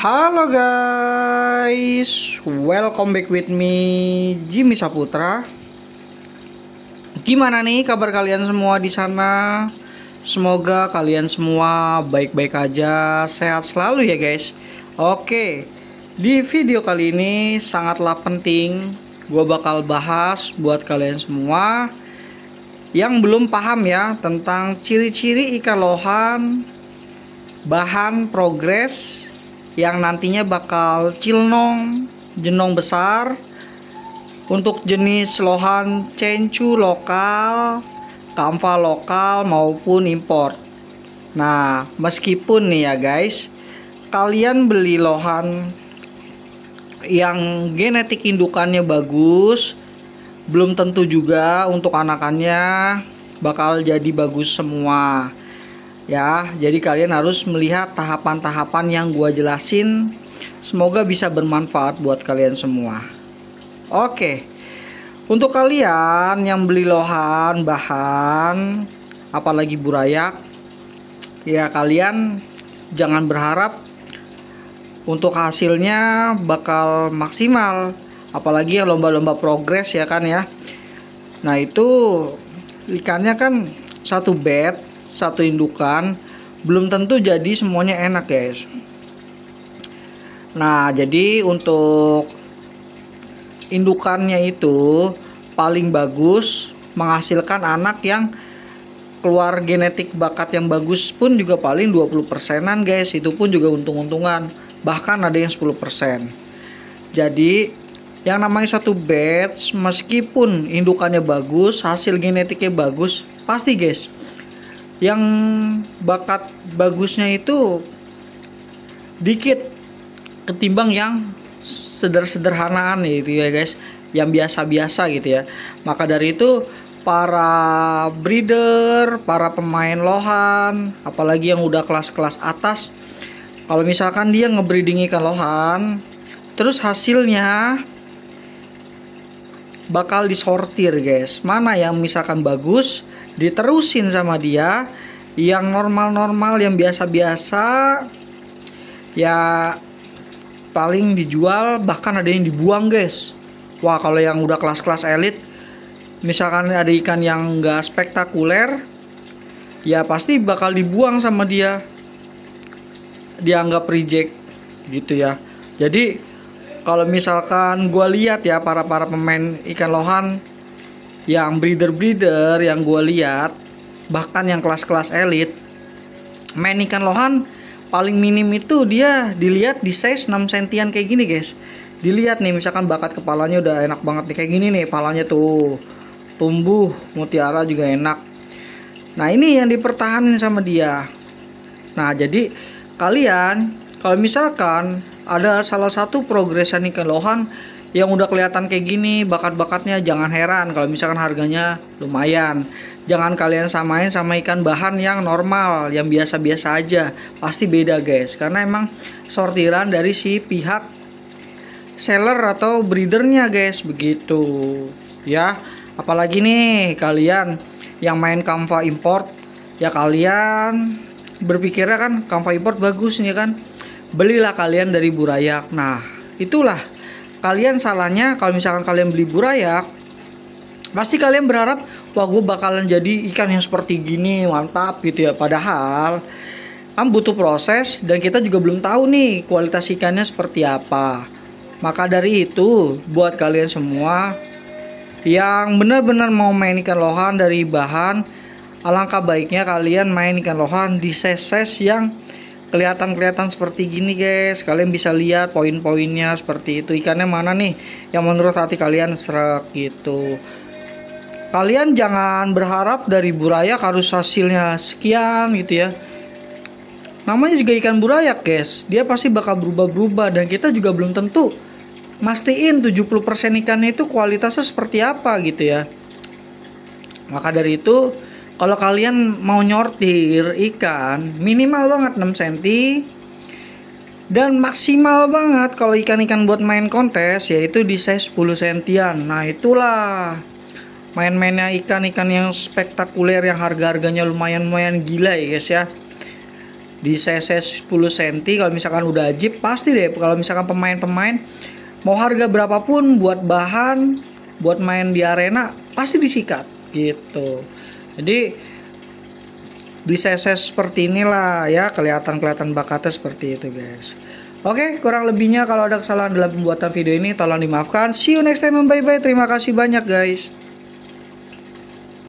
Halo guys, welcome back with me Jimmy Saputra. Gimana nih kabar kalian semua di sana? Semoga kalian semua baik-baik aja, sehat selalu ya guys. Oke, di video kali ini sangatlah penting. Gue bakal bahas buat kalian semua yang belum paham ya tentang ciri-ciri ikan lohan, bahan progres yang nantinya bakal cilnong, jenong besar untuk jenis lohan cencu lokal, kamfa lokal maupun import. Nah, meskipun nih ya guys, kalian beli lohan yang genetik indukannya bagus, belum tentu juga untuk anakannya bakal jadi bagus semua. Ya, jadi kalian harus melihat tahapan-tahapan yang gua jelasin. Semoga bisa bermanfaat buat kalian semua. Oke, untuk kalian yang beli lohan bahan, apalagi burayak, ya kalian jangan berharap untuk hasilnya bakal maksimal. Apalagi yang lomba-lomba progres ya kan ya. Nah itu ikannya kan satu bed, satu indukan, belum tentu jadi semuanya enak guys. Nah jadi untuk indukannya itu paling bagus menghasilkan anak yang keluar genetik bakat yang bagus pun juga paling 20%-an guys. Itu pun juga untung-untungan, bahkan ada yang 10%. Jadi yang namanya satu batch, meskipun indukannya bagus, hasil genetiknya bagus, pasti guys yang bakat bagusnya itu dikit ketimbang yang sederhanaan gitu ya guys, yang biasa-biasa gitu ya. Maka dari itu para breeder, para pemain lohan, apalagi yang udah kelas-kelas atas, kalau misalkan dia ngebreeding ikan lohan, terus hasilnya bakal disortir guys. Mana yang misalkan bagus diterusin sama dia, yang normal-normal, yang biasa-biasa ya paling dijual, bahkan ada yang dibuang guys. Wah, kalau yang udah kelas-kelas elit, misalkan ada ikan yang enggak spektakuler, ya pasti bakal dibuang sama dia, dianggap reject gitu ya. Jadi kalau misalkan gue lihat ya para pemain ikan lohan yang breeder yang gue lihat, bahkan yang kelas-kelas elit, main ikan lohan paling minim itu dia dilihat di size 6 sentian kayak gini guys. Dilihat nih, misalkan bakat kepalanya udah enak banget nih kayak gini nih, kepalanya tuh tumbuh mutiara juga enak. Nah ini yang dipertahanin sama dia. Nah jadi kalian kalau misalkan ada salah satu progresan ikan lohan yang udah kelihatan kayak gini bakat-bakatnya, jangan heran kalau misalkan harganya lumayan. Jangan kalian samain sama ikan bahan yang normal, yang biasa-biasa aja. Pasti beda guys, karena emang sortiran dari si pihak seller atau breedernya guys, begitu ya. Apalagi nih kalian yang main kamfa import, ya kalian berpikirnya kan kamfa import bagus nih kan, belilah kalian dari burayak. Nah itulah kalian salahnya. Kalau misalkan kalian beli burayak, pasti kalian berharap, wah gue bakalan jadi ikan yang seperti gini, mantap gitu ya. Padahal kan butuh proses, dan kita juga belum tahu nih kualitas ikannya seperti apa. Maka dari itu buat kalian semua yang benar-benar mau main ikan lohan dari bahan, alangkah baiknya kalian main ikan lohan di size yang kelihatan seperti gini guys. Kalian bisa lihat poin-poinnya seperti itu, ikannya mana nih yang menurut hati kalian serak gitu. Kalian jangan berharap dari burayak harus hasilnya sekian gitu ya. Namanya juga ikan burayak guys, dia pasti bakal berubah-berubah, dan kita juga belum tentu mastiin 70% ikannya itu kualitasnya seperti apa gitu ya. Maka dari itu kalau kalian mau nyortir ikan, minimal banget 6 cm, dan maksimal banget kalau ikan-ikan buat main kontes yaitu di size 10 sentian. Nah itulah main-mainnya ikan-ikan yang spektakuler, yang harga-harganya lumayan gila ya guys ya. di CC 10 cm. Kalau misalkan udah ajib pasti deh, kalau misalkan pemain-pemain mau harga berapapun buat bahan buat main di arena pasti disikat gitu. Jadi di CC seperti inilah ya, kelihatan bakatnya seperti itu guys. Oke, kurang lebihnya kalau ada kesalahan dalam pembuatan video ini tolong dimaafkan. See you next time, bye bye. Terima kasih banyak guys.